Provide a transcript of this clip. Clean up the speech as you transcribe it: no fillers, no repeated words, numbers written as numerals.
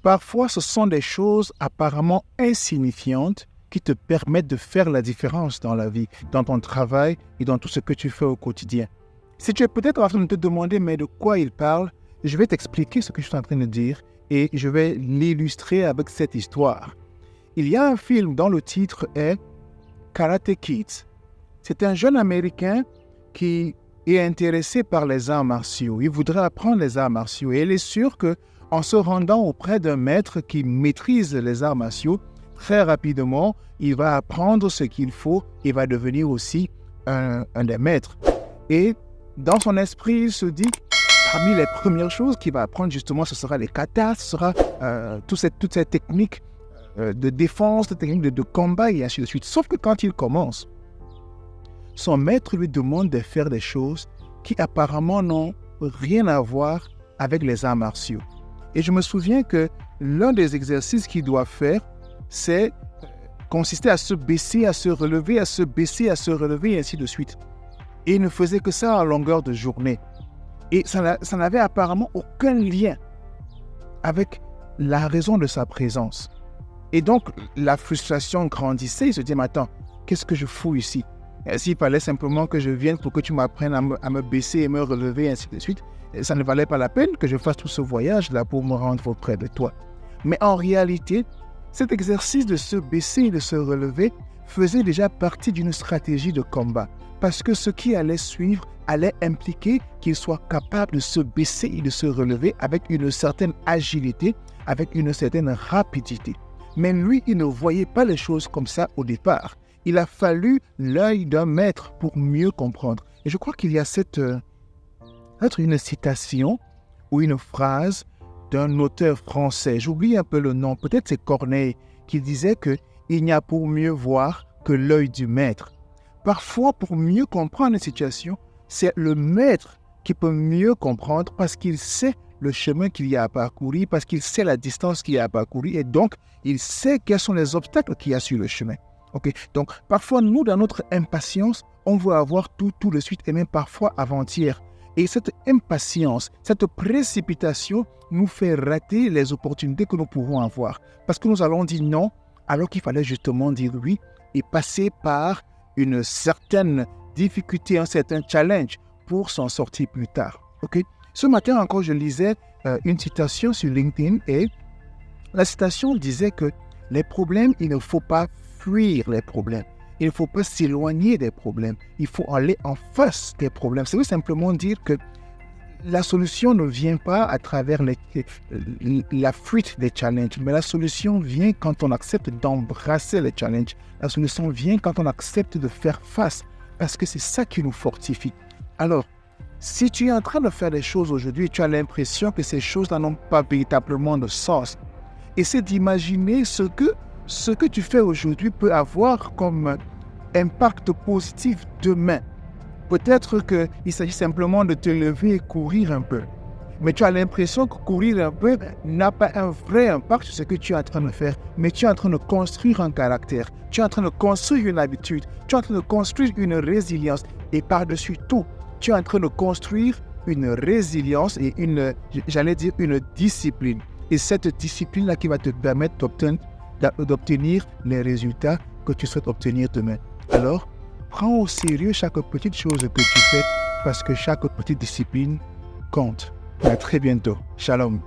Parfois, ce sont des choses apparemment insignifiantes qui te permettent de faire la différence dans la vie, dans ton travail et dans tout ce que tu fais au quotidien. Si tu es peut-être en train de te demander mais de quoi il parle, je vais t'expliquer ce que je suis en train de dire et je vais l'illustrer avec cette histoire. Il y a un film dont le titre est Karate Kid. C'est un jeune Américain qui est intéressé par les arts martiaux. Il voudrait apprendre les arts martiaux et il est sûr qu'en se rendant auprès d'un maître qui maîtrise les arts martiaux, très rapidement, il va apprendre ce qu'il faut et va devenir aussi un des maîtres. Et dans son esprit, il se dit, parmi les premières choses qu'il va apprendre justement, ce sera les katas, ce sera toutes ces techniques de défense, des techniques de combat et ainsi de suite. Sauf que quand il commence, son maître lui demande de faire des choses qui apparemment n'ont rien à voir avec les arts martiaux. Et je me souviens que l'un des exercices qu'il doit faire, c'est consister à se baisser, à se relever, à se baisser, à se relever et ainsi de suite. Et il ne faisait que ça en longueur de journée. Et ça n'avait apparemment aucun lien avec la raison de sa présence. Et donc, la frustration grandissait. Il se dit, mais attends, qu'est-ce que je fous ici? S'il fallait simplement que je vienne pour que tu m'apprennes à me baisser et me relever, et ainsi de suite, ça ne valait pas la peine que je fasse tout ce voyage-là pour me rendre auprès de toi. Mais en réalité, cet exercice de se baisser et de se relever faisait déjà partie d'une stratégie de combat. Parce que ce qui allait suivre allait impliquer qu'il soit capable de se baisser et de se relever avec une certaine agilité, avec une certaine rapidité. Mais lui, il ne voyait pas les choses comme ça au départ. Il a fallu l'œil d'un maître pour mieux comprendre. Et je crois qu'il y a une citation ou une phrase d'un auteur français. J'oublie un peu le nom. Peut-être c'est Corneille qui disait qu'il n'y a pour mieux voir que l'œil du maître. Parfois, pour mieux comprendre une situation, c'est le maître qui peut mieux comprendre parce qu'il sait le chemin qu'il y a à parcourir, parce qu'il sait la distance qu'il y a à parcourir et donc il sait quels sont les obstacles qu'il y a sur le chemin. Okay. Donc, parfois, nous, dans notre impatience, on veut avoir tout de suite et même parfois avant-hier. Et cette impatience, cette précipitation nous fait rater les opportunités que nous pouvons avoir. Parce que nous allons dire non, alors qu'il fallait justement dire oui et passer par une certaine difficulté, un certain challenge pour s'en sortir plus tard. Okay. Ce matin encore, je lisais une citation sur LinkedIn et la citation disait que les problèmes, il ne faut pas fuir les problèmes. Il ne faut pas s'éloigner des problèmes. Il faut aller en face des problèmes. Ça veut simplement dire que la solution ne vient pas à travers la fuite des challenges, mais la solution vient quand on accepte d'embrasser les challenges. La solution vient quand on accepte de faire face, parce que c'est ça qui nous fortifie. Alors, si tu es en train de faire des choses aujourd'hui, tu as l'impression que ces choses-là n'ont pas véritablement de sens. Essaie d'imaginer ce que tu fais aujourd'hui peut avoir comme impact positif demain. Peut-être qu'il s'agit simplement de te lever et courir un peu. Mais tu as l'impression que courir un peu n'a pas un vrai impact sur ce que tu es en train de faire. Mais tu es en train de construire un caractère. Tu es en train de construire une habitude. Tu es en train de construire une résilience. Et par-dessus tout, tu es en train de construire une résilience et une discipline. Et cette discipline-là qui va te permettre d'obtenir les résultats que tu souhaites obtenir demain. Alors, prends au sérieux chaque petite chose que tu fais parce que chaque petite discipline compte. À très bientôt. Shalom.